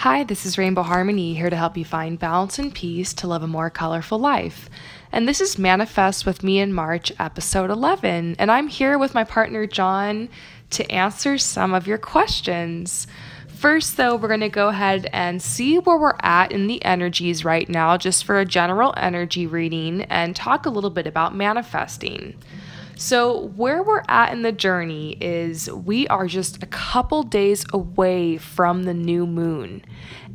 Hi, this is Rainbow Harmony here to help you find balance and peace to live a more colorful life. And this is Manifest with Me in March, episode 11. And I'm here with my partner, John, to answer some of your questions. First, though, we're going to go ahead and see where we're at in the energies right now, just for a general energy reading, and talk a little bit about manifesting. So, where we're at in the journey is we are just a couple days away from the new moon.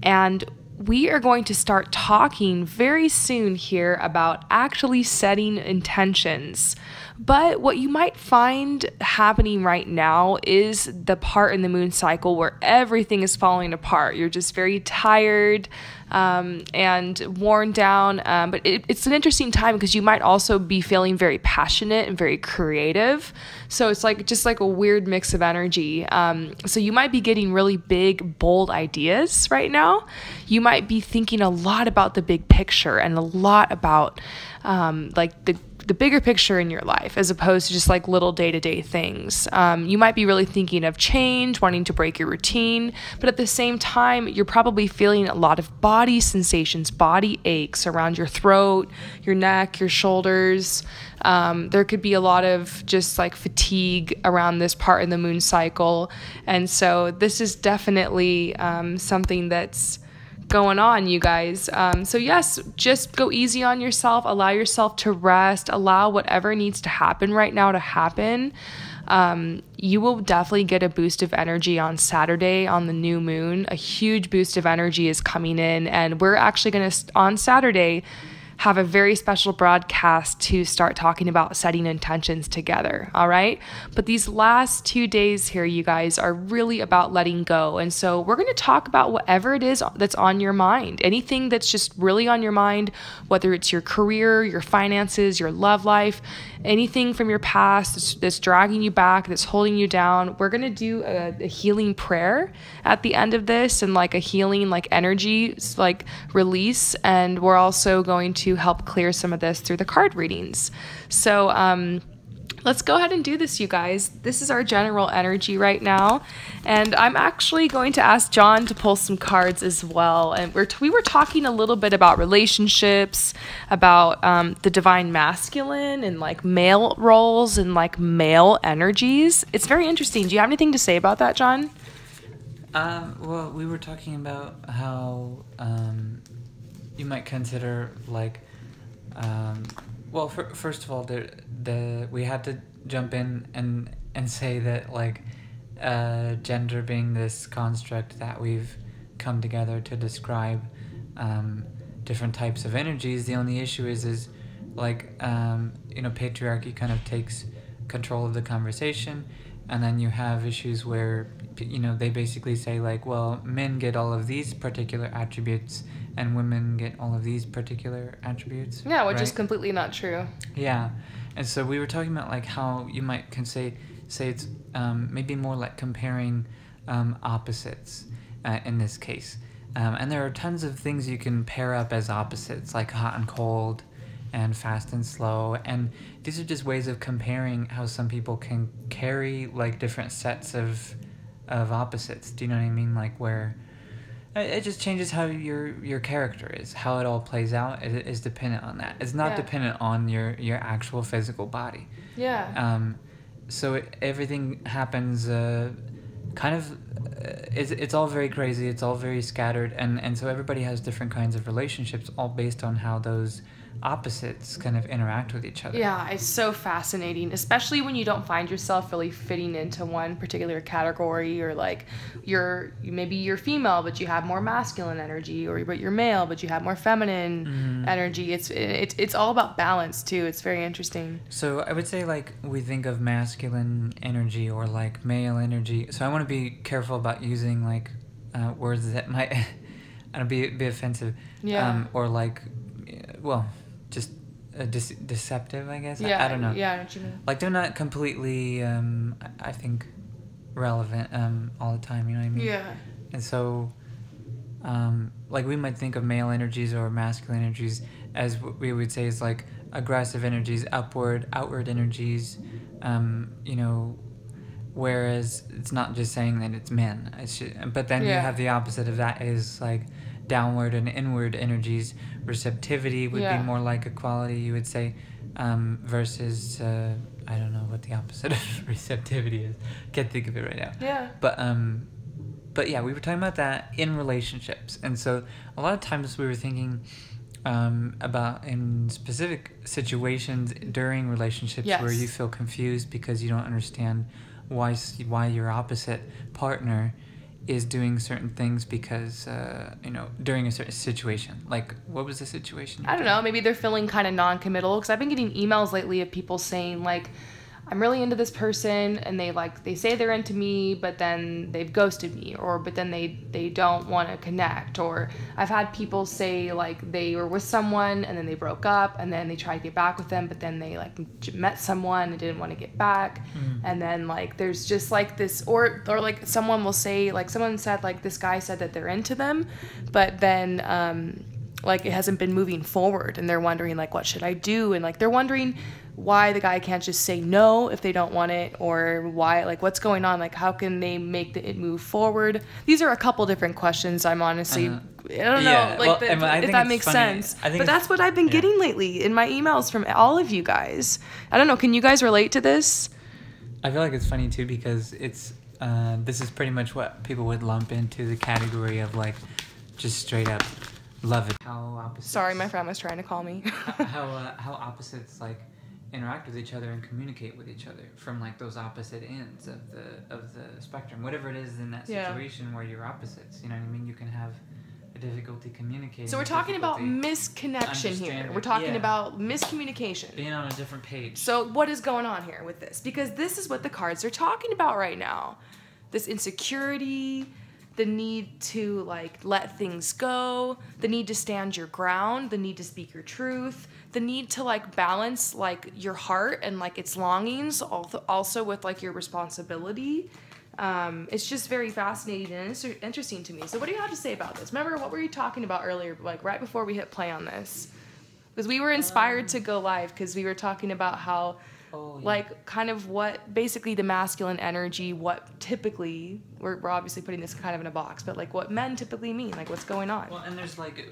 And we are going to start talking very soon here about actually setting intentions. But what you might find happening right now is the part in the moon cycle where everything is falling apart. You're just very tired and worn down. But it's an interesting time because you might also be feeling very passionate and very creative. So it's just like a weird mix of energy. So you might be getting really big, bold ideas right now. You might be thinking a lot about the big picture and a lot about the bigger picture in your life as opposed to just like little day-to-day things. You might be really thinking of change, wanting to break your routine, but at the same time, you're probably feeling a lot of body sensations, body aches around your throat, your neck, your shoulders. There could be a lot of just like fatigue around this part in the moon cycle. And so this is definitely something that's going on, you guys. So yes, just go easy on yourself, allow yourself to rest, allow whatever needs to happen right now to happen. You will definitely get a boost of energy on Saturday on the new moon. A huge boost of energy is coming in, and we're actually going to, on Saturday, have a very special broadcast to start talking about setting intentions together, all right? But these last 2 days here, you guys, are really about letting go. And so we're going to talk about whatever it is that's on your mind, anything that's just really on your mind, whether it's your career, your finances, your love life, anything from your past that's dragging you back, that's holding you down. We're going to do a healing prayer at the end of this and like a healing like energy like release. And we're also going to help clear some of this through the card readings. So let's go ahead and do this, you guys. This is our general energy right now. And I'm actually going to ask John to pull some cards as well. And we were talking a little bit about relationships, about the divine masculine and like male roles and like male energies. It's very interesting. Do you have anything to say about that, John? Well, we were talking about how you might consider like, well, first of all, we had to jump in and say that like gender being this construct that we've come together to describe different types of energies. The only issue is like patriarchy kind of takes control of the conversation, and then you have issues where they basically say like, well, men get all of these particular attributes and women get all of these particular attributes. Yeah, which right? is completely not true. Yeah, and so we were talking about like how you might say it's maybe more like comparing opposites in this case, and there are tons of things you can pair up as opposites, like hot and cold, and fast and slow, and these are just ways of comparing how some people can carry like different sets of opposites. Do you know what I mean? Like where it just changes how your character is, how it all plays out. It is dependent on that. It's not dependent on your actual physical body. Yeah. So everything happens kind of. It's all very crazy. It's all very scattered, and so everybody has different kinds of relationships, all based on how those opposites kind of interact with each other. Yeah, it's so fascinating, especially when you don't find yourself really fitting into one particular category, or like maybe you're female but you have more masculine energy, but you're male but you have more feminine energy. It's all about balance too. It's very interesting. So I would say like we think of masculine energy or like male energy. So I want to be careful about using like words that might I don't be offensive. Yeah. Or like well, just deceptive, I guess. Yeah, I don't know. Yeah, I know what you mean. Like they're not completely, I think, relevant all the time. You know what I mean? Yeah. And so, like we might think of male energies or masculine energies as what we would say is like aggressive energies, outward energies. whereas it's not just saying that it's men. But then you Yeah. have the opposite of that is like downward and inward energies. Receptivity would Yeah. be more like equality, you would say, versus I don't know what the opposite of receptivity is. Can't think of it right now. Yeah. But yeah, we were talking about that in relationships, and so a lot of times we were thinking about in specific situations during relationships Yes. where you feel confused because you don't understand why your opposite partner is doing certain things because during a certain situation. Like, what was the situation? I don't know. Maybe they're feeling kind of non-committal, because I've been getting emails lately of people saying like, I'm really into this person, and they say they're into me, but then they've ghosted me, but then they don't want to connect. Or I've had people say like they were with someone and then they broke up, and then they tried to get back with them, but then they like met someone and didn't want to get back. And then like there's just like this, or like someone will say, like someone said like this guy said that they're into them, but then like it hasn't been moving forward, and they're wondering like, what should I do? And like they're wondering why the guy can't just say no if they don't want it, or why, like what's going on, like how can they make it move forward. These are a couple different questions. I'm honestly I don't know, like if that makes sense, but that's what I've been getting lately in my emails from all of you guys. I don't know, can you guys relate to this? I feel like it's funny too because it's this is pretty much what people would lump into the category of like just straight up love it. How opposites. Sorry, my friend was trying to call me. how opposites like interact with each other and communicate with each other from like those opposite ends of the spectrum, whatever it is in that situation where you're opposites. You know what I mean? You can have a difficulty communicating. So we're talking about misconnection here. We're talking about miscommunication. Being on a different page. So what is going on here with this? Because this is what the cards are talking about right now. This insecurity, the need to like let things go, the need to stand your ground, the need to speak your truth, the need to like balance like your heart and like its longings also with like your responsibility. It's just very fascinating and interesting to me. So what do you have to say about this? Remember, what were you talking about earlier, like right before we hit play on this? Because we were inspired to go live because we were talking about how like kind of what basically the masculine energy, what typically, we're obviously putting this kind of in a box, but like what men typically mean, like what's going on. Well, and there's like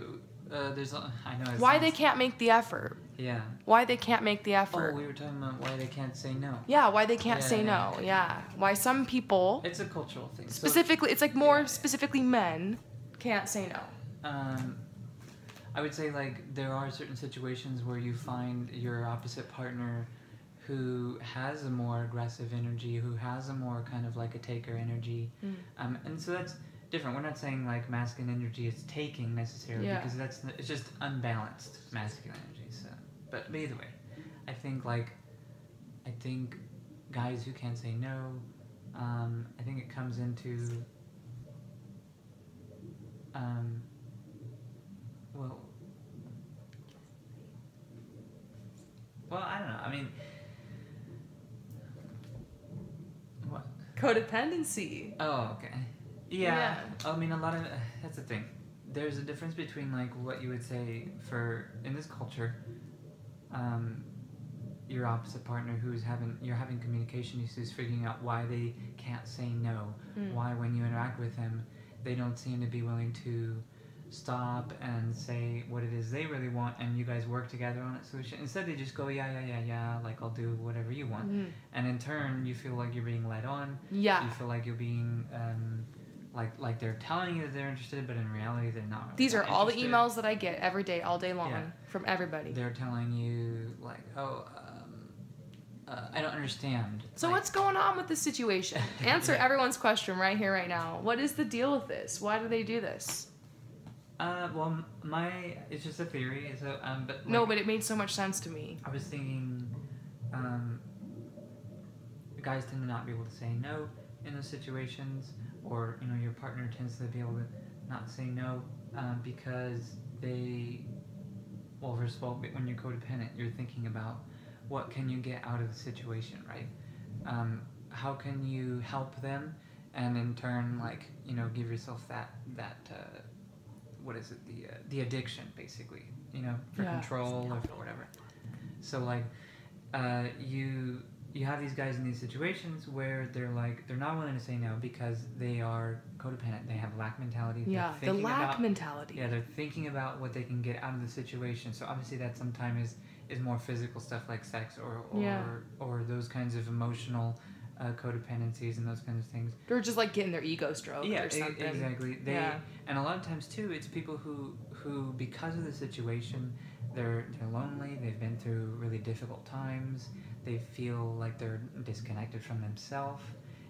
I know why they can't make the effort. Yeah. Why they can't make the effort. Oh, we were talking about why they can't say no. Yeah, why they can't say no. Yeah. Why some people. It's a cultural thing. Specifically, it's like more specifically men can't say no. I would say like there are certain situations where you find your opposite partner who has a more aggressive energy, who has a more kind of like a taker energy. And so that's different. We're not saying like masculine energy is taking necessarily because it's just unbalanced masculine energy. So, but either way, I think guys who can't say no, I think it comes into well, I don't know. I mean, what? Codependency. Oh, okay. Yeah. I mean, a lot of that's the thing. There's a difference between like what you would say for in this culture, your opposite partner you're having communication issues, figuring out why they can't say no, why when you interact with them, they don't seem to be willing to stop and say what it is they really want, and you guys work together on a solution. Instead, they just go yeah, like I'll do whatever you want, and in turn, you feel like you're being led on. Yeah. You feel like you're being like they're telling you that they're interested, but in reality they're not. These are all the emails that I get every day, all day long, from everybody. They're telling you like, I don't understand. So like, what's going on with this situation? Answer everyone's question right here, right now. What is the deal with this? Why do they do this? Well, it's just a theory. So, but like, no, but it made so much sense to me. I was thinking, guys tend to not be able to say no in those situations, or your partner tends to be able to not say no because they. Well, first of all, when you're codependent, you're thinking about what can you get out of the situation, right? How can you help them, and in turn, like give yourself that what is it, the addiction basically, for control or for whatever. So like you have these guys in these situations where they're not willing to say no because they are codependent. They have lack mentality. Yeah, the lack mentality. Yeah, they're thinking about what they can get out of the situation. So obviously that sometimes is more physical stuff like sex or those kinds of emotional codependencies and those kinds of things. They're just like getting their ego stroked or something. Exactly. And a lot of times too, it's people who because of the situation, they're lonely. They've been through really difficult times. They feel like they're disconnected from themselves,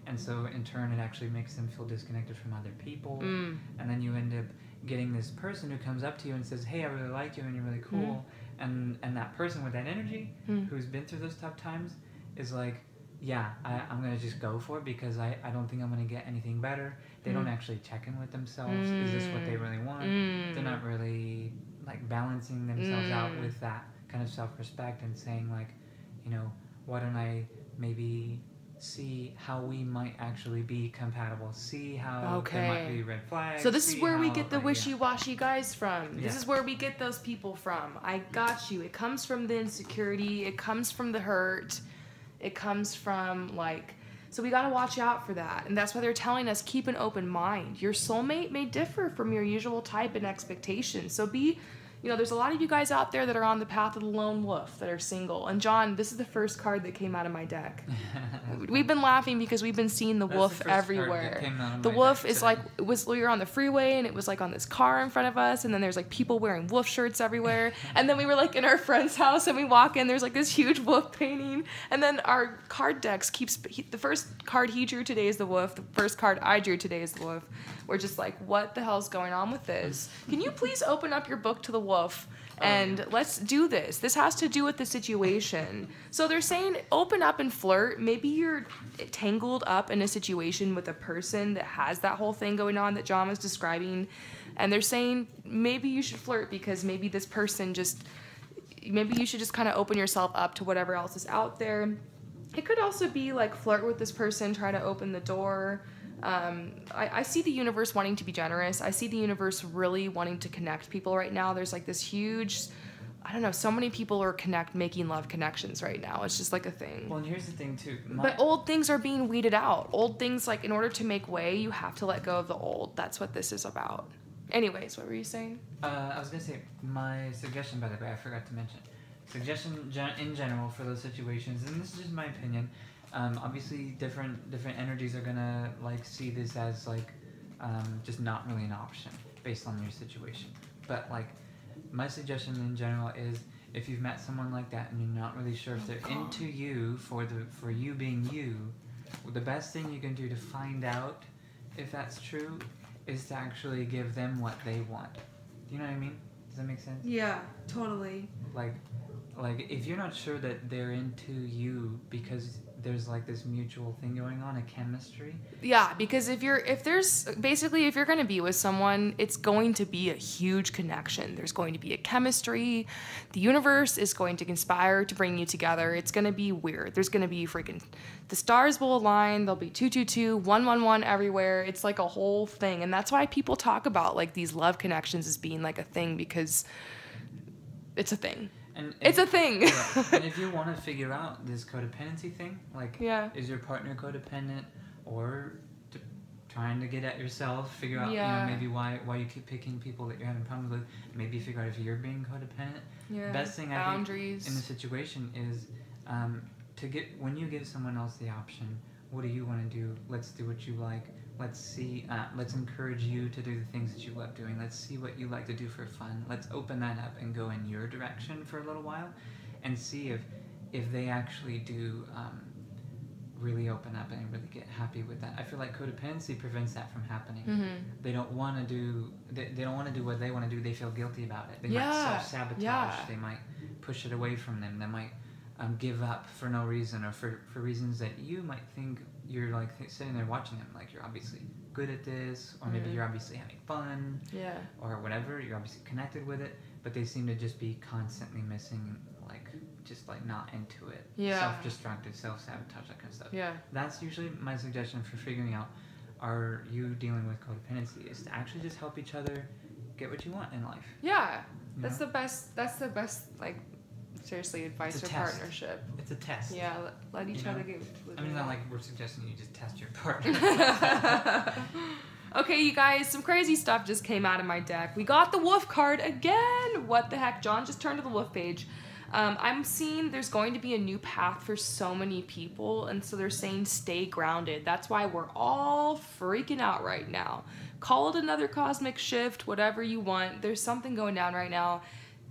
and so in turn, it actually makes them feel disconnected from other people. And then you end up getting this person who comes up to you and says, "Hey, I really like you, and you're really cool." And that person with that energy, who's been through those tough times, is like, yeah, I'm going to just go for it because I don't think I'm going to get anything better. They don't actually check in with themselves. Is this what they really want? They're not really like balancing themselves out with that kind of self-respect and saying like, you know, why don't I maybe see how we might actually be compatible, see how there might be red flags. So this is where we get the wishy-washy guys from. This is where we get those people from. I got you. It comes from the insecurity. It comes from the hurt. It comes from like, so we got to watch out for that. And that's why they're telling us keep an open mind. Your soulmate may differ from your usual type and expectations. So there's a lot of you guys out there that are on the path of the lone wolf that are single. And John, this is the first card that came out of my deck. We've been laughing because we've been seeing the wolf everywhere. The wolf is like, we were on the freeway and it was like on this car in front of us. And then there's like people wearing wolf shirts everywhere. And then we were like in our friend's house and we walk in, there's like this huge wolf painting. And then our card decks the first card he drew today is the wolf. The first card I drew today is the wolf. We're just like, what the hell's going on with this? Can you please open up your book to the wolf and let's do this. This has to do with the situation. So they're saying open up and flirt. Maybe you're tangled up in a situation with a person that has that whole thing going on that John was describing. And they're saying maybe you should flirt because maybe this person maybe you should just kind of open yourself up to whatever else is out there. It could also be like flirt with this person, try to open the door. I see the universe wanting to be generous. I see the universe really wanting to connect people right now. There's like this huge, I don't know, so many people are making love connections right now. It's just like a thing. Well, and here's the thing too. But old things are being weeded out. Old things, like in order to make way, you have to let go of the old. That's what this is about. Anyways, what were you saying? I was going to say, my suggestion, by the way, I forgot to mention. Suggestion in general for those situations, and this is just my opinion. Obviously, different energies are gonna like see this as like just not really an option based on your situation. But like my suggestion in general is if you've met someone like that and you're not really sure if they're into you for you being you, the best thing you can do to find out if that's true is to actually give them what they want. Do you know what I mean? Does that make sense? Yeah, totally. Like if you're not sure that they're into you because there's like this mutual thing going on, a chemistry. Yeah, because if you're going to be with someone, it's going to be a huge connection. There's going to be a chemistry. The universe is going to conspire to bring you together. It's going to be weird. There's going to be the stars will align. There'll be 222, 111 everywhere. It's like a whole thing. And that's why people talk about like these love connections as being like a thing, because it's a thing. And it's a thing. Yeah. And if you want to figure out this codependency thing, like, is your partner codependent, or trying to get at yourself, figure out, maybe why you keep picking people that you're having problems with, maybe figure out if you're being codependent. Yeah. Best thing I think in the situation is when you give someone else the option, what do you want to do? Let's do what you like. Let's see. Let's encourage you to do the things that you love doing. Let's see what you like to do for fun. Let's open that up and go in your direction for a little while, and see if they actually do really open up and really get happy with that. I feel like codependency prevents that from happening. Mm-hmm. They don't want to do. They don't want to do what they want to do. They feel guilty about it. They might self-sabotage. Yeah. They might push it away from them. They might give up for no reason, or for reasons that you might think you're like sitting there watching them, like you're obviously good at this, or maybe you're obviously having fun, or whatever, you're obviously connected with it, but they seem to just be constantly missing, like just like not into it, self-destructive, self-sabotage, that kind of stuff. That's usually my suggestion for figuring out, are you dealing with codependency, is to actually just help each other get what you want in life. That's the best like seriously advice It's a or test. partnership. It's a test. Yeah, let each other get. I mean, it's not like we're suggesting you just test your partner. Okay, you guys, some crazy stuff just came out of my deck. We got the wolf card again. What the heck? John just turned to the wolf page. I'm seeing there's going to be a new path for so many people, and so they're saying stay grounded. That's why we're all freaking out right now. Call it another cosmic shift, whatever you want. There's something going down right now.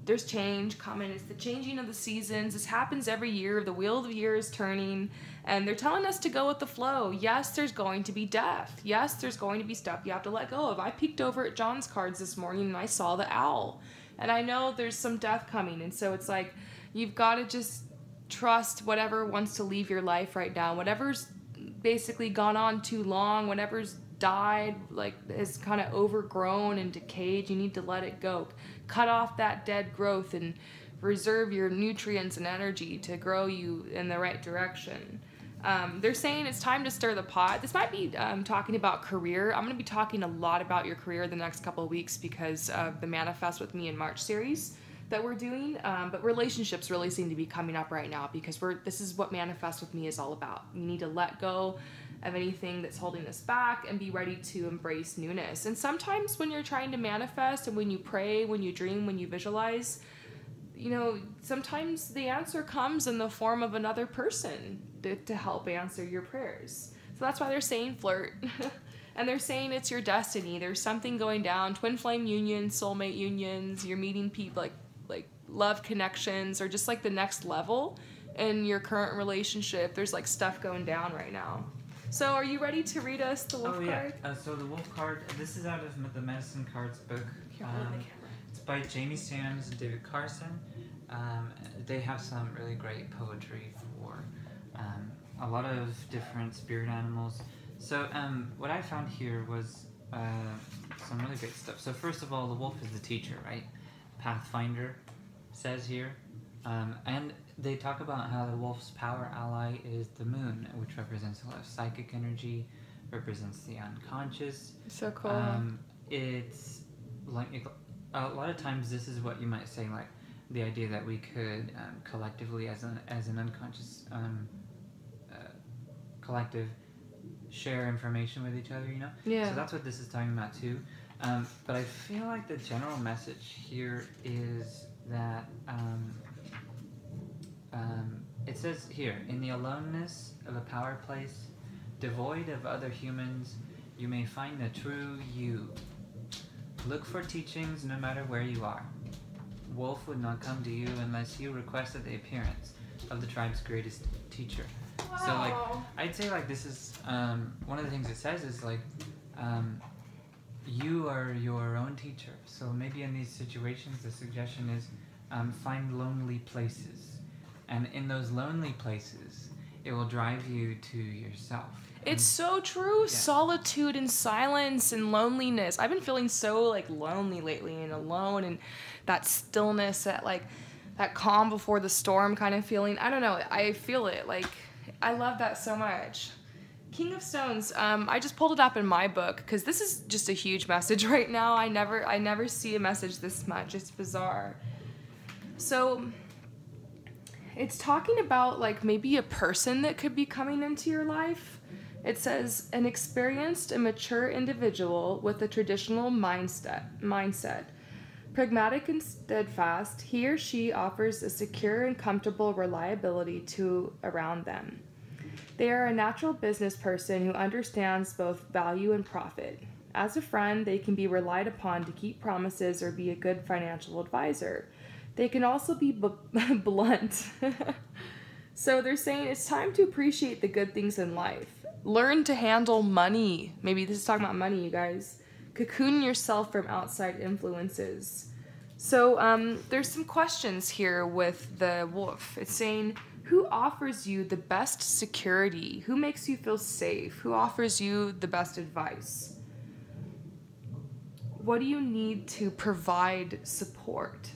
There's change coming. It's the changing of the seasons. This happens every year. The wheel of the year is turning, and they're telling us to go with the flow. Yes, there's going to be death. Yes, there's going to be stuff you have to let go of. I peeked over at John's cards this morning, and I saw the owl. And I know there's some death coming, and so it's like you've got to just trust whatever wants to leave your life right now. Whatever's basically gone on too long, whatever's died, like is kind of overgrown and decayed, you need to let it go. Cut off that dead growth and reserve your nutrients and energy to grow you in the right direction. They're saying it's time to stir the pot. This might be talking about career. I'm going to be talking a lot about your career the next couple of weeks because of the Manifest with Me in March series that we're doing. But relationships really seem to be coming up right now because this is what Manifest with Me is all about. You need to let go of anything that's holding us back and be ready to embrace newness. And sometimes when you're trying to manifest and when you pray, when you dream, when you visualize, sometimes the answer comes in the form of another person to help answer your prayers. So that's why they're saying flirt. And they're saying it's your destiny. There's something going down, twin flame unions, soulmate unions, you're meeting people like love connections or just like the next level in your current relationship. There's like stuff going down right now. So are you ready to read us the wolf card? So the wolf card, this is out of the Medicine Cards book. Here, hold the camera. It's by Jamie Sams and David Carson. They have some really great poetry for a lot of different spirit animals. So what I found here was some really great stuff. So first of all, the wolf is the teacher, right? Pathfinder says here. And they talk about how the wolf's power ally is the moon, which represents a lot of psychic energy, represents the unconscious. So cool. It's like a lot of times this is what you might say, like the idea that we could collectively, as an unconscious collective, share information with each other. Yeah. So that's what this is talking about too. But I feel like the general message here is that. It says here, in the aloneness of a power place, devoid of other humans, you may find the true you. Look for teachings no matter where you are. Wolf would not come to you unless you requested the appearance of the tribe's greatest teacher. Wow. So I'd say this is, one of the things it says is you are your own teacher. So maybe in these situations, the suggestion is find lonely places. And in those lonely places, it will drive you to yourself. It's so true. Yeah. Solitude and silence and loneliness. I've been feeling so lonely lately and alone, and that stillness, that calm before the storm kind of feeling. I don't know. I feel it. I love that so much. King of Stones. I just pulled it up in my book because this is just a huge message right now. I never see a message this much. It's bizarre. So it's talking about maybe a person that could be coming into your life. It says an experienced and mature individual with a traditional mindset. Pragmatic and steadfast, he or she offers a secure and comfortable reliability to around them. They are a natural business person who understands both value and profit. As a friend, they can be relied upon to keep promises or be a good financial advisor. They can also be blunt. So they're saying it's time to appreciate the good things in life. Learn to handle money. Maybe this is talking about money, you guys. Cocoon yourself from outside influences. So there's some questions here with the wolf. It's saying, who offers you the best security? Who makes you feel safe? Who offers you the best advice? What do you need to provide support?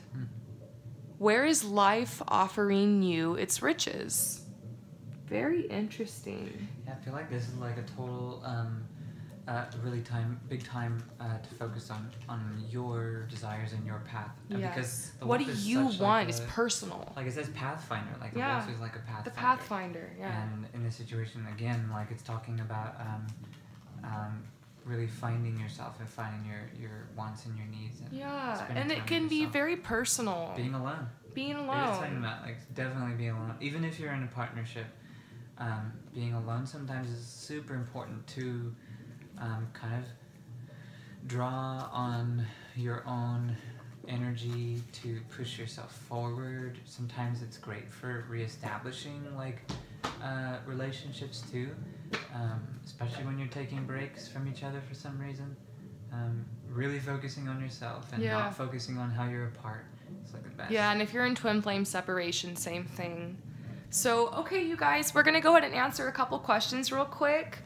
Where is life offering you its riches? Very interesting. Yeah, I feel like this is a total big time to focus on your desires and your path. Yes. Because the What wolf do is you such want like is a, personal. like it says pathfinder, like Yeah. the wolf is like a pathfinder. The pathfinder, yeah. And in this situation, again, like it's talking about really finding yourself and finding your wants and your needs. And Yeah, spending and time it with can be yourself. very personal. Being alone. Being Maybe it's talking alone. about like definitely being alone. Even if you're in a partnership, being alone sometimes is super important to kind of draw on your own energy to push yourself forward. Sometimes it's great for reestablishing like relationships too, especially when you're taking breaks from each other for some reason. Really focusing on yourself and Yeah. not focusing on how you're apart. It's like the best. Yeah, and if you're in twin flame separation, same thing. So, okay, you guys, we're going to go ahead and answer a couple questions real quick.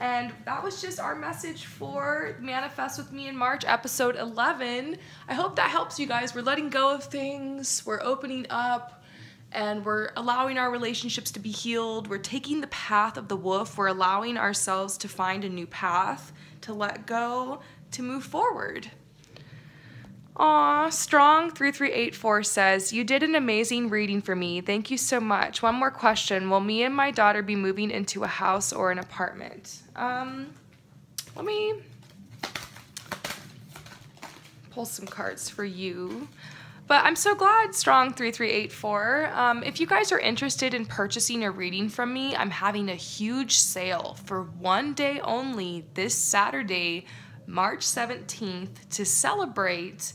And that was just our message for Manifest with Me in March, episode 11. I hope that helps you guys. We're letting go of things, we're opening up, and we're allowing our relationships to be healed. We're taking the path of the wolf. We're allowing ourselves to find a new path, to let go, to move forward. Aw, Strong3384 says, you did an amazing reading for me. Thank you so much. One more question. Will me and my daughter be moving into a house or an apartment? Let me pull some cards for you. But I'm so glad, Strong3384. If you guys are interested in purchasing a reading from me, I'm having a huge sale for one day only this Saturday, March 17th, to celebrate.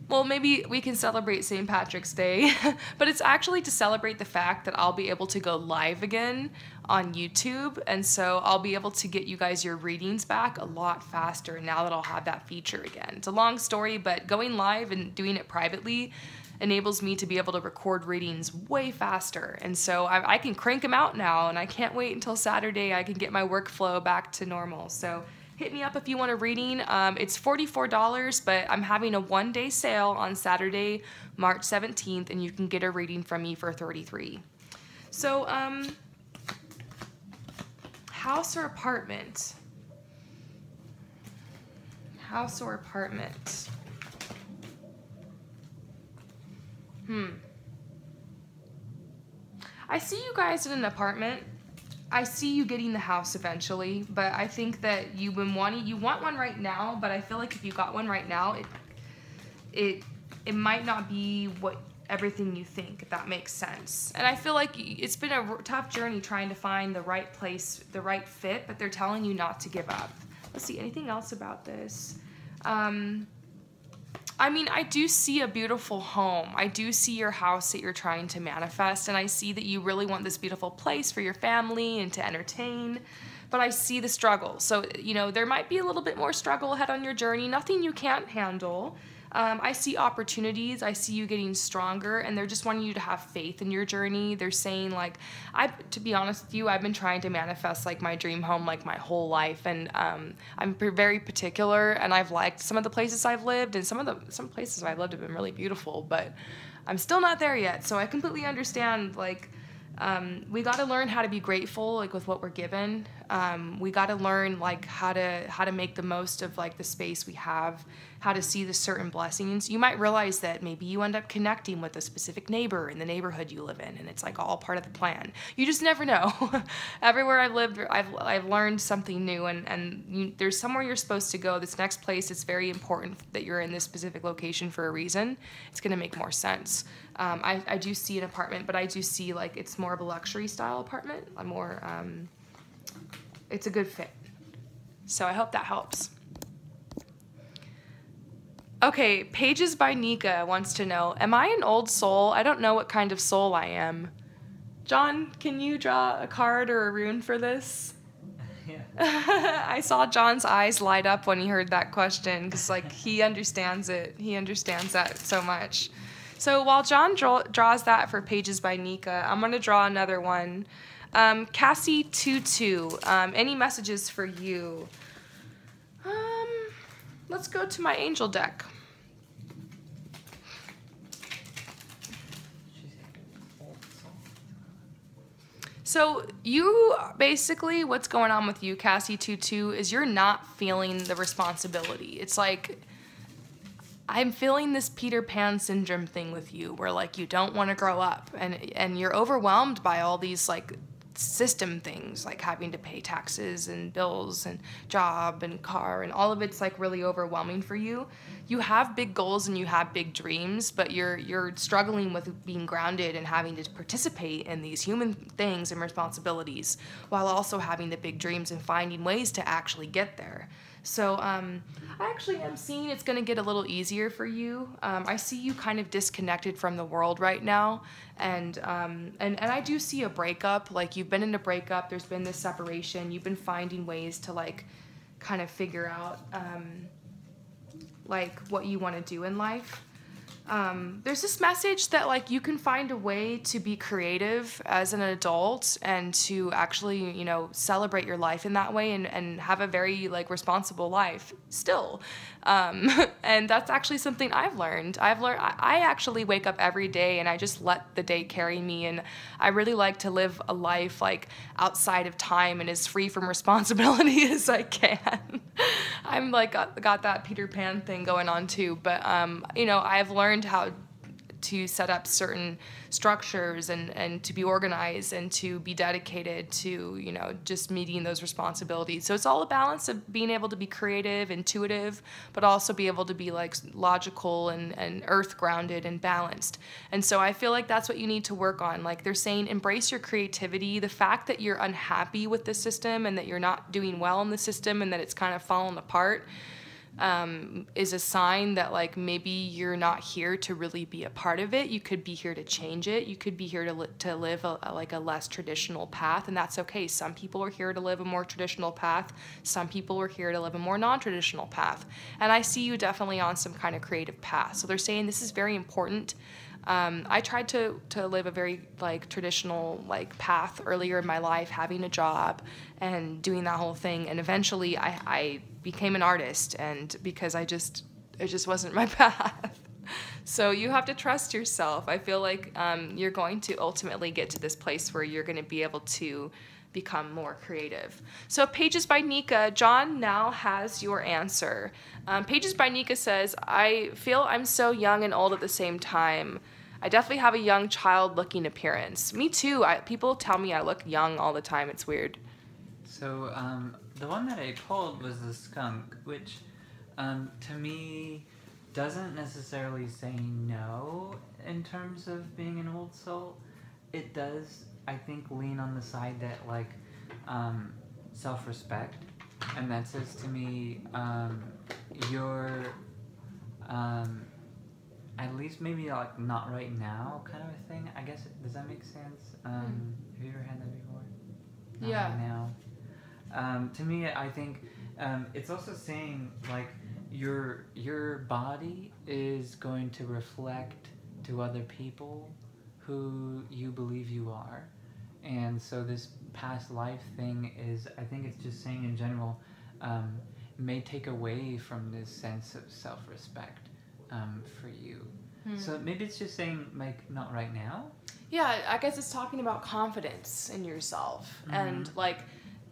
Well, maybe we can celebrate St. Patrick's Day, but it's actually to celebrate the fact that I'll be able to go live again on YouTube, and so I'll be able to get you guys your readings back a lot faster now that I'll have that feature again. It's a long story, but going live and doing it privately enables me to be able to record readings way faster, and so I can crank them out now, and I can't wait until Saturday I can get my workflow back to normal. So hit me up if you want a reading. It's $44, but I'm having a one-day sale on Saturday, March 17th, and you can get a reading from me for $33. So, house or apartment? House or apartment? I see you guys in an apartment. I see you getting the house eventually, but I think that you want one right now, but I feel like if you got one right now, it might not be what everything you think, if that makes sense. And I feel like it's been a tough journey trying to find the right place, the right fit, but they're telling you not to give up. Let's see, anything else about this? I mean, I do see a beautiful home. I do see your house that you're trying to manifest, and I see that you really want this beautiful place for your family and to entertain, but I see the struggle. So, you know, there might be a little bit more struggle ahead on your journey, nothing you can't handle. I see opportunities. I see you getting stronger, and they're just wanting you to have faith in your journey. They're saying, like, to be honest with you, I've been trying to manifest like my dream home like my whole life, and I'm very particular, and I've liked some of the places I've lived, and some places I've lived have been really beautiful, but I'm still not there yet. So I completely understand, like, we got to learn how to be grateful, like, with what we're given. We got to learn, like, how to make the most of, like, the space we have, how to see the certain blessings. You might realize that maybe you end up connecting with a specific neighbor in the neighborhood you live in, and it's like all part of the plan. You just never know. Everywhere I've lived, I've learned something new, and there's somewhere you're supposed to go. This next place, it's very important that you're in this specific location for a reason. It's going to make more sense. I do see an apartment, but I do see, like, it's more of a luxury style apartment. It's a good fit. So I hope that helps. Okay, Pages by Nika wants to know, am I an old soul? I don't know what kind of soul I am. John, can you draw a card or a rune for this? Yeah. I saw John's eyes light up when he heard that question, because, like, he understands it. He understands that so much. So while John draws that for Pages by Nika, I'm going to draw another one. Cassie Tutu, any messages for you? Let's go to my angel deck. So you basically, what's going on with you, Cassie 22, is you're not feeling the responsibility. It's like, I'm feeling this Peter Pan syndrome thing with you, where like you don't want to grow up, and you're overwhelmed by all these like system things, like having to pay taxes and bills and job and car, and all of it's like really overwhelming for you. You have big goals and you have big dreams, but you're struggling with being grounded and having to participate in these human things and responsibilities while also having the big dreams and finding ways to actually get there. So I actually am seeing it's going to get a little easier for you. I see you kind of disconnected from the world right now, and I do see a breakup. Like, you've been in a breakup. There's been this separation. You've been finding ways to like kind of figure out like what you want to do in life. There's this message that like you can find a way to be creative as an adult and to actually, you know, celebrate your life in that way and have a very like responsible life still. And that's actually something I've learned. I actually wake up every day and I just let the day carry me, and I really like to live a life like outside of time and as free from responsibility as I can. I'm like got that Peter Pan thing going on too, but you know, I've learned how to set up certain structures and to be organized and to be dedicated to, you know, just meeting those responsibilities. So it's all a balance of being able to be creative, intuitive, but also be able to be like logical and earth grounded and balanced. And so I feel like that's what you need to work on. Like, they're saying, embrace your creativity. The fact that you're unhappy with the system and that you're not doing well in the system and that it's kind of fallen apart is a sign that like maybe you're not here to really be a part of it. You could be here to change it. You could be here to live a less traditional path, and that's okay. Some people are here to live a more traditional path. Some people are here to live a more non-traditional path. And I see you definitely on some kind of creative path. So they're saying this is very important. I tried to live a very like traditional like path earlier in my life, having a job and doing that whole thing, and eventually I became an artist, and because it just wasn't my path. So you have to trust yourself. I feel like you're going to ultimately get to this place where you're going to be able to become more creative. So Pages by Nika, John now has your answer. Pages by Nika says, I feel I'm so young and old at the same time. I definitely have a young child-looking appearance. Me too. People tell me I look young all the time. It's weird. So the one that I pulled was the skunk, which to me doesn't necessarily say no in terms of being an old soul. It does, I think, lean on the side that like self-respect, and that says to me you're at least maybe like not right now kind of a thing. I guess, does that make sense? Have you ever had that before? Not Yeah. right now. To me, I think it's also saying like your body is going to reflect to other people who you believe you are. And so this past life thing is, I think it's just saying in general, may take away from this sense of self-respect for you. So maybe it's just saying like not right now. Yeah, I guess it's talking about confidence in yourself, and like,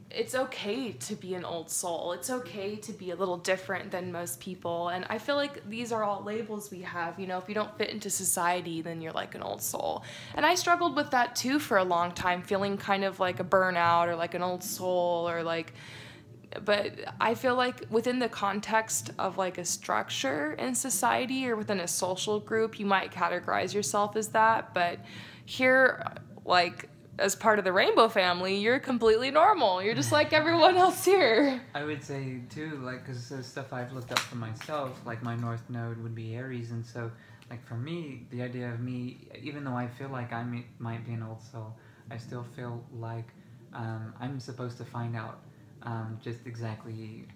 it's okay to be an old soul. It's okay to be a little different than most people. And I feel like these are all labels we have. You know, if you don't fit into society, then you're like an old soul. And I struggled with that too for a long time, feeling kind of like a burnout or like an old soul or like, but I feel like within the context of like a structure in society or within a social group, you might categorize yourself as that. But here, like, as part of the rainbow family, you're completely normal. You're just like everyone else here. I would say too, like, because the stuff I've looked up for myself, like my North Node would be Aries, and so like for me, the idea of me, even though I feel like I might be an old soul, I still feel like I'm supposed to find out just exactly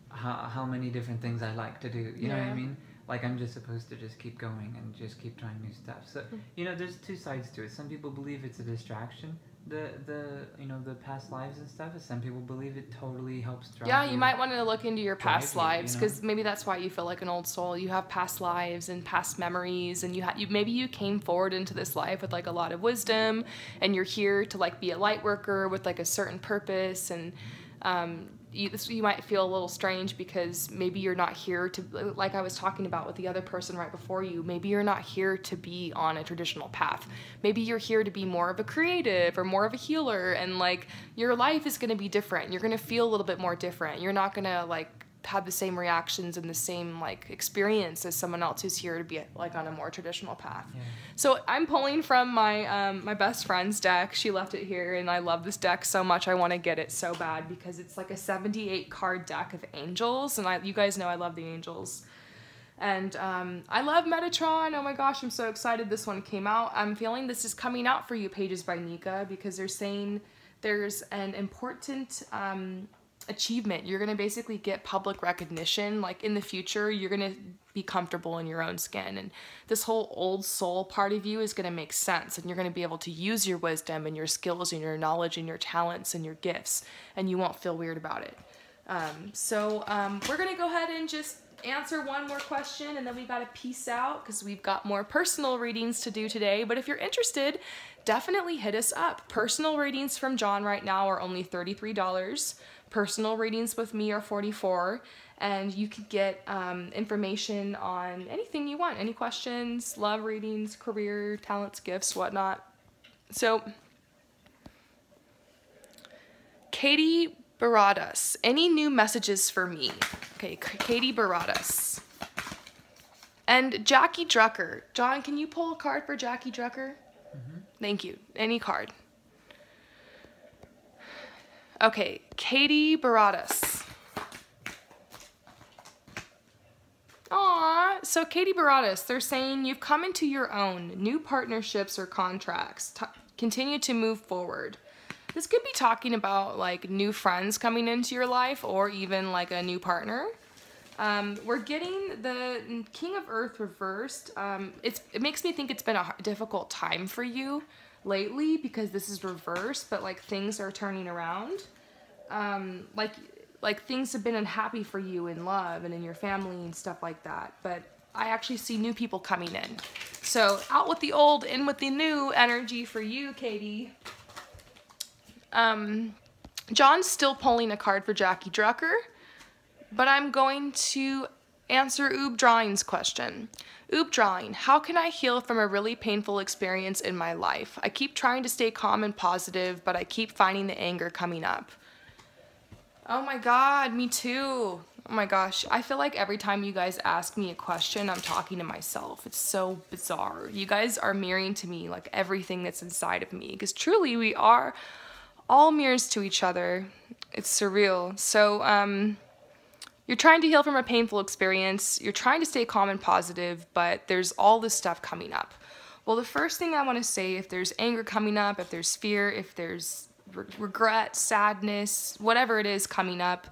how many different things I like to do. You know what I mean? Like, I'm just supposed to just keep going and just keep trying new stuff. So, you know, there's two sides to it. Some people believe it's a distraction, the past lives and stuff. Some people believe it totally helps drive. Yeah, you might want to look into your past drive you, lives, because maybe that's why you feel like an old soul. You have past lives and past memories, and maybe you came forward into this life with like a lot of wisdom, and you're here to like be a light worker with like a certain purpose. And you might feel a little strange because maybe you're not here to, like I was talking about with the other person right before you, maybe you're not here to be on a traditional path. Maybe you're here to be more of a creative or more of a healer, and like your life is going to be different. You're going to feel a little bit more different. You're not going to like have the same reactions and the same like experience as someone else who's here to be like on a more traditional path. Yeah. So I'm pulling from my my best friend's deck. She left it here, and I love this deck so much. I want to get it so bad because it's like a 78 card deck of angels, and you guys know I love the angels. And I love Metatron. Oh my gosh, I'm so excited this one came out. I'm feeling this is coming out for you, Pages by Nika, because they're saying there's an important achievement. You're going to basically get public recognition. Like in the future, you're going to be comfortable in your own skin, and this whole old soul part of you is going to make sense, and you're going to be able to use your wisdom and your skills and your knowledge and your talents and your gifts, and you won't feel weird about it. We're going to go ahead and just answer one more question, and then we got to peace out because we've got more personal readings to do today. But if you're interested, definitely hit us up. Personal readings from John right now are only $33. Personal readings with me are $44, and you can get information on anything you want, any questions, love readings, career, talents, gifts, whatnot. So, Katie Baradas, any new messages for me? Okay, Katie Baradas. And Jackie Drucker. John, can you pull a card for Jackie Drucker? Mm-hmm. Thank you. Any card. Okay, Katie Baradas. Aww, so Katie Baradas, they're saying you've come into your own, new partnerships or contracts. Continue to move forward. This could be talking about like new friends coming into your life, or even like a new partner. We're getting the King of Earth reversed. It makes me think it's been a difficult time for you lately because this is reversed, but like things are turning around. Like things have been unhappy for you in love and in your family and stuff like that. But I actually see new people coming in. So out with the old, in with the new energy for you, Katie. John's still pulling a card for Jackie Drucker, but I'm going to answer Oob Drawing's question. Oob Drawing, how can I heal from a really painful experience in my life? I keep trying to stay calm and positive, but I keep finding the anger coming up. Oh my God, me too. Oh my gosh, I feel like every time you guys ask me a question, I'm talking to myself. It's so bizarre. You guys are mirroring to me like everything that's inside of me, because truly we are all mirrors to each other. It's surreal. So, you're trying to heal from a painful experience. You're trying to stay calm and positive, but there's all this stuff coming up. Well, the first thing I want to say, if there's anger coming up, if there's fear, if there's regret, sadness, whatever it is coming up,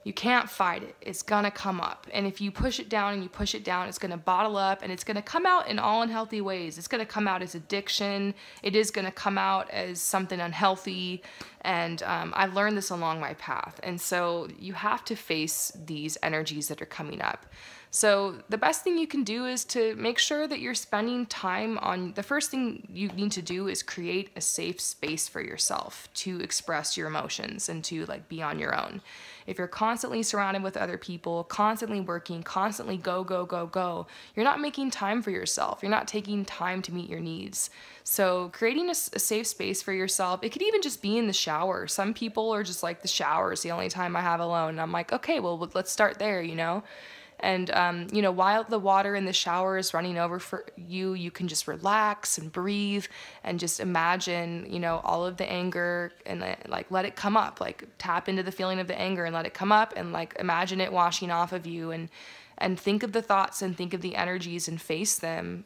you can't fight it. It's gonna come up. And if you push it down and you push it down, it's gonna bottle up, and it's gonna come out in all unhealthy ways. It's gonna come out as addiction. It is gonna come out as something unhealthy. And I've learned this along my path. And so you have to face these energies that are coming up. So the best thing you can do is to make sure that you're spending time on, the first thing you need to do is create a safe space for yourself to express your emotions and to like be on your own. If you're constantly surrounded with other people, constantly working, constantly go, go, go, go, you're not making time for yourself. You're not taking time to meet your needs. So creating a safe space for yourself, it could even just be in the shower. Some people are just like, the shower is the only time I have alone. And I'm like, okay, well, let's start there, you know? And, while the water in the shower is running over for you, you can just relax and breathe and just imagine, all of the anger and like let it come up, like tap into the feeling of the anger and let it come up and like imagine it washing off of you and think of the thoughts and think of the energies and face them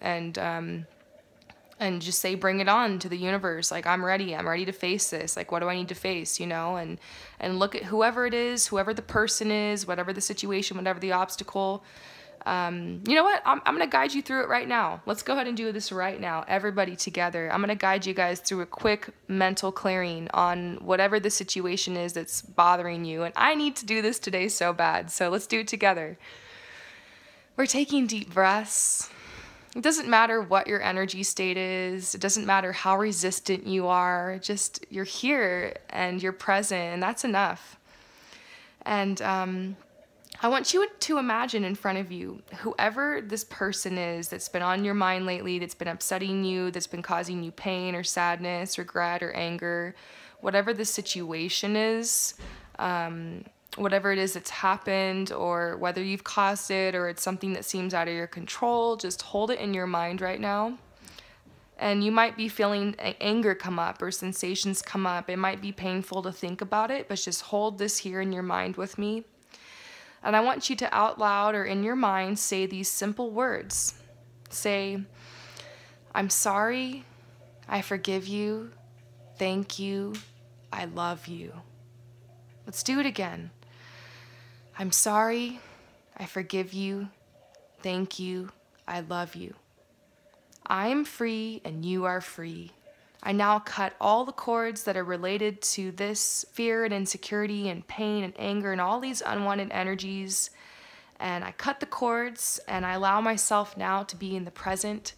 and just say, bring it on to the universe. Like, I'm ready to face this. Like, what do I need to face, and look at whoever it is, whoever the person is, whatever the situation, whatever the obstacle. You know what? I'm going to guide you through it right now. Let's go ahead and do this right now. Everybody together. I'm going to guide you guys through a quick mental clearing on whatever the situation is that's bothering you. And I need to do this today so bad. So let's do it together. We're taking deep breaths. It doesn't matter what your energy state is. It doesn't matter how resistant you are. Just you're here and you're present, and that's enough. And I want you to imagine in front of you whoever this person is that's been on your mind lately, that's been upsetting you, that's been causing you pain or sadness, regret or anger, whatever the situation is. Whatever it is that's happened, or whether you've caused it or it's something that seems out of your control, just hold it in your mind right now. And you might be feeling anger come up or sensations come up. It might be painful to think about it, but just hold this here in your mind with me. And I want you to out loud or in your mind say these simple words. Say, I'm sorry, I forgive you, thank you, I love you. Let's do it again. I'm sorry, I forgive you, thank you, I love you. I am free and you are free. I now cut all the cords that are related to this fear and insecurity and pain and anger and all these unwanted energies. And I cut the cords and I allow myself now to be in the present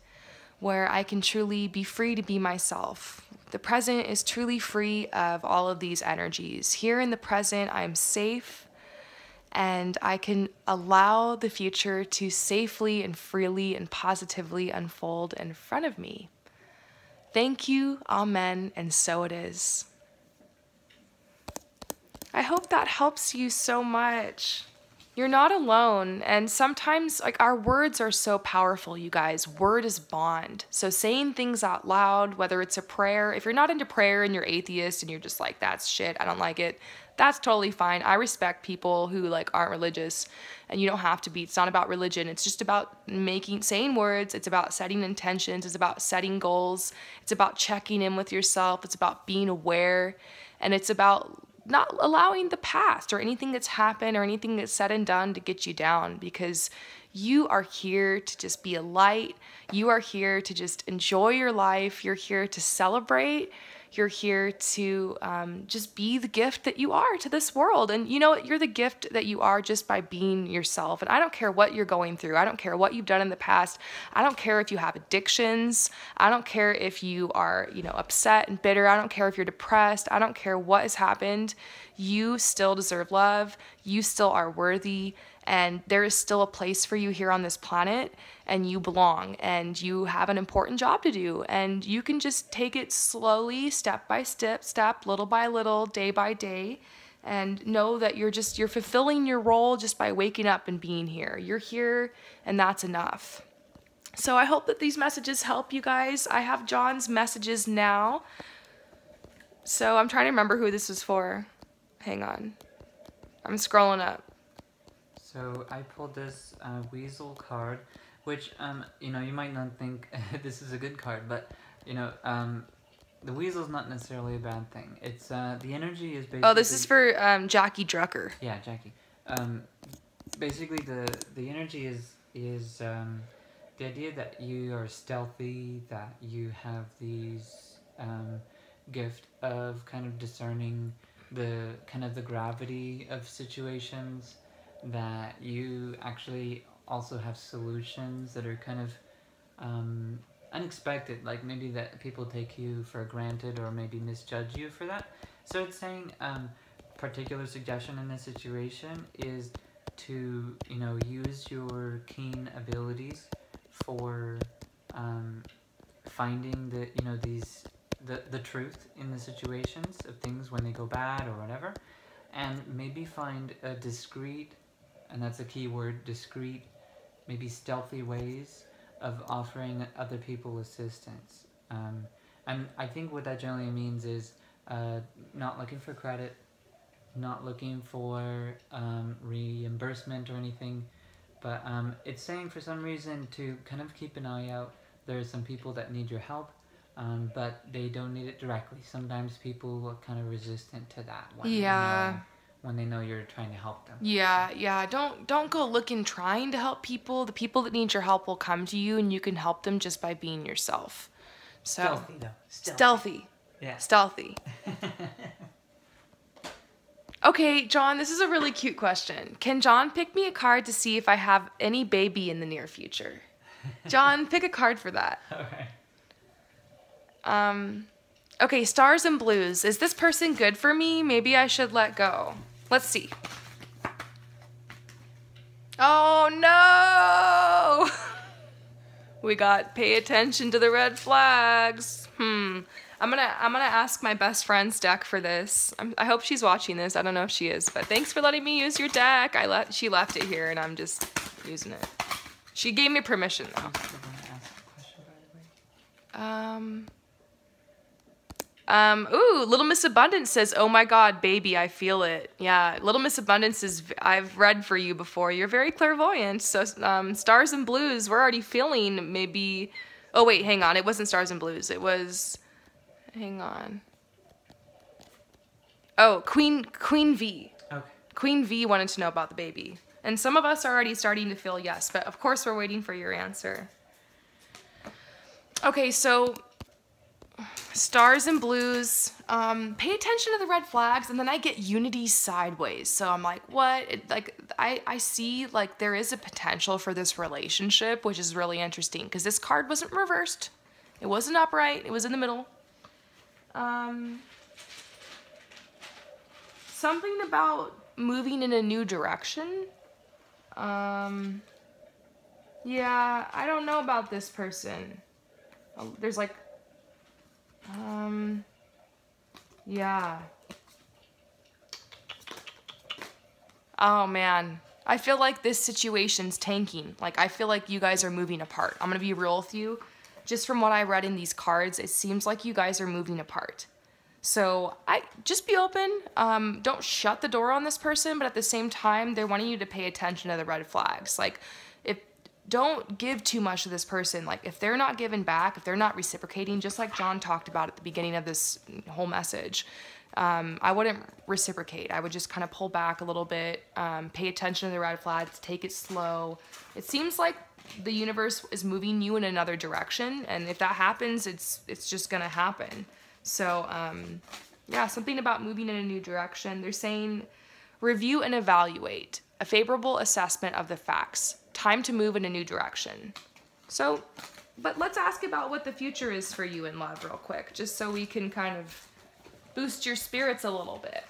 where I can truly be free to be myself. The present is truly free of all of these energies. Here in the present, I am safe. And I can allow the future to safely and freely and positively unfold in front of me. Thank you, amen, and so it is. I hope that helps you so much. You're not alone, and sometimes our words are so powerful, you guys. Word is bond. So saying things out loud, whether it's a prayer, if you're not into prayer and you're atheist and you're just like, that's shit, I don't like it, that's totally fine. I respect people who aren't religious, and you don't have to be. It's not about religion. It's just about saying words. It's about setting intentions. It's about setting goals. It's about checking in with yourself. It's about being aware, and it's about not allowing the past or anything that's happened or anything that's said and done to get you down, because you are here to just be a light. You are here to just enjoy your life. You're here to celebrate. You're here to just be the gift that you are to this world. And you know what? You're the gift that you are just by being yourself. And I don't care what you're going through. I don't care what you've done in the past. I don't care if you have addictions. I don't care if you are, upset and bitter. I don't care if you're depressed. I don't care what has happened. You still deserve love. You still are worthy. And there is still a place for you here on this planet, and you belong, and you have an important job to do, and you can just take it slowly, step by step, little by little, day by day, and know that you're fulfilling your role just by waking up and being here. You're here, and that's enough. So I hope that these messages help you guys. I have John's messages now. So I'm trying to remember who this was for. Hang on. I'm scrolling up. So I pulled this Weasel card, which, you might not think this is a good card, but, the Weasel's not necessarily a bad thing. It's, the energy is basically... Oh, this is for Jackie Drucker. Yeah, Jackie. Basically, the energy is the idea that you are stealthy, that you have these gift of kind of discerning the gravity of situations, that you actually also have solutions that are kind of unexpected, like maybe that people take you for granted or maybe misjudge you for that. So it's saying particular suggestion in this situation is to use your keen abilities for finding the truth in the situations of things when they go bad or whatever, and maybe find a discreet, and that's a key word, discreet, maybe stealthy ways of offering other people assistance. And I think what that generally means is not looking for credit, not looking for reimbursement or anything, but it's saying for some reason to kind of keep an eye out. There are some people that need your help, but they don't need it directly. Sometimes people are kind of resistant to that one. Yeah. when they know you're trying to help them. Yeah. Don't go looking trying to help people. The people that need your help will come to you, and you can help them just by being yourself. So Stealthy though. Stealthy. Yeah. Stealthy. Okay, John, this is a really cute question. Can John pick me a card to see if I have any baby in the near future? John, pick a card for that. Okay. Okay, stars and blues. Is this person good for me? Maybe I should let go. Let's see. Oh no! We got pay attention to the red flags. I'm gonna ask my best friend's deck for this. I hope she's watching this. I don't know if she is, but thanks for letting me use your deck. She left it here, and I'm just using it. She gave me permission though. Ooh, Little Miss Abundance says, "Oh my God, baby, I feel it." Yeah, Little Miss Abundance is. I've read for you before. You're very clairvoyant. So, stars and blues. We're already feeling maybe. Oh wait, hang on. It wasn't stars and blues. It was. Hang on. Oh, Queen V. Okay. Queen V wanted to know about the baby. And some of us are already starting to feel yes, but of course we're waiting for your answer. Okay, so stars and blues, pay attention to the red flags, and then I get unity sideways. So I'm like, what? I see like there is a potential for this relationship, which is really interesting because this card wasn't reversed. It wasn't upright. It was in the middle. Something about moving in a new direction. Yeah, I don't know about this person. There's like, yeah. Oh man, I feel like this situation's tanking. Like I feel like you guys are moving apart. I'm gonna be real with you. Just from what I read in these cards, it seems like you guys are moving apart. So just be open. Don't shut the door on this person, but at the same time, they're wanting you to pay attention to the red flags. Like, don't give too much to this person. Like, if they're not giving back, if they're not reciprocating, just like John talked about at the beginning of this whole message, I wouldn't reciprocate. I would just kind of pull back a little bit, pay attention to the red flags, take it slow. It seems like the universe is moving you in another direction, and if that happens, it's just gonna happen. So, yeah, something about moving in a new direction. They're saying, review and evaluate. A favorable assessment of the facts. Time to move in a new direction. So, but let's ask about what the future is for you in love real quick, just so we can kind of boost your spirits a little bit.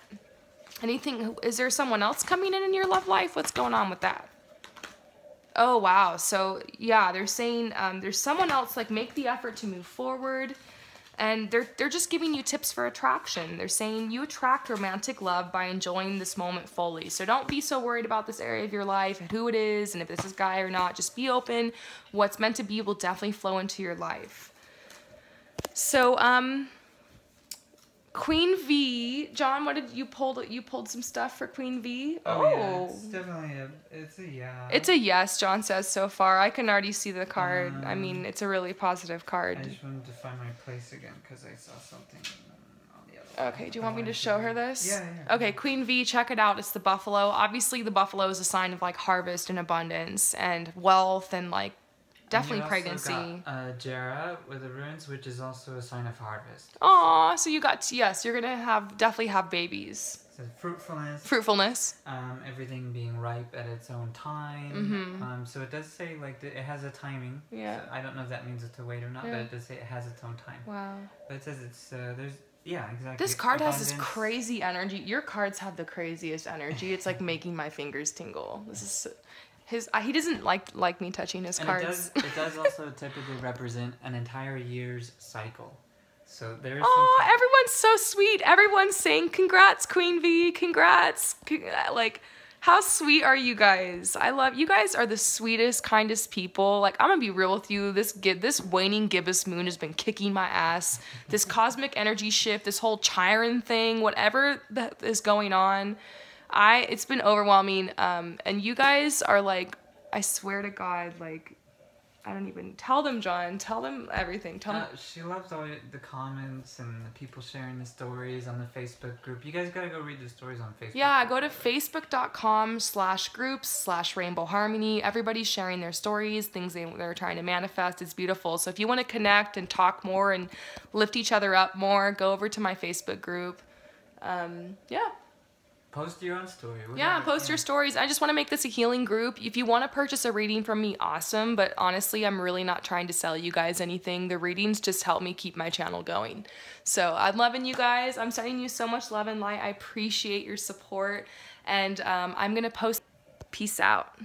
Is there someone else coming in your love life? What's going on with that? Oh, wow. So, yeah, they're saying there's someone else, like, make the effort to move forward. And they're just giving you tips for attraction. They're saying you attract romantic love by enjoying this moment fully. So don't be so worried about this area of your life and who it is and if this is a guy or not. Just be open. What's meant to be will definitely flow into your life. So, Queen V, John, what did you pull? You pulled some stuff for Queen V. Yeah, it's definitely it's a yeah. It's a yes. John says so far. I can already see the card. I mean, it's a really positive card. I just wanted to find my place again because I saw something on the other. Okay, do you want me to show her this? Yeah. Okay, Queen V, check it out. It's the buffalo. Obviously, the buffalo is a sign of like harvest and abundance and wealth and like definitely pregnancy. Got, Jera with the runes, which is also a sign of harvest. Aw, so you got, yes, you're gonna definitely have babies. So fruitfulness. Fruitfulness. Everything being ripe at its own time. So it does say like it has a timing. Yeah. So I don't know if that means it's to wait or not, but it does say it has its own time. Wow. But it says it's there's exactly. This card has this crazy energy. Your cards have the craziest energy. It's like making my fingers tingle. This is. He doesn't like me touching his cards. It does also typically represent an entire year's cycle. So there's. Oh, everyone's so sweet. Everyone's saying congrats, Queen V. Congrats. Like, how sweet are you guys? I love you guys. Are the sweetest, kindest people. Like, I'm gonna be real with you. This waning gibbous moon has been kicking my ass. This cosmic energy shift, this whole Chiron thing, whatever that is going on. It's been overwhelming, and you guys are like, I swear to God, like, I don't even tell them, John. Tell them everything. Tell them. She loves all the comments and the people sharing the stories on the Facebook group. You guys gotta go read the stories on Facebook. Yeah, go to facebook.com/groups/Rainbow Harmony. Everybody's sharing their stories, things they're trying to manifest. It's beautiful. So if you want to connect and talk more and lift each other up more, go over to my Facebook group. Yeah. Post your own story. Yeah, post your stories. I just want to make this a healing group. If you want to purchase a reading from me, awesome. But honestly, I'm really not trying to sell you guys anything. The readings just help me keep my channel going. So I'm loving you guys. I'm sending you so much love and light. I appreciate your support. And I'm going to post. Peace out.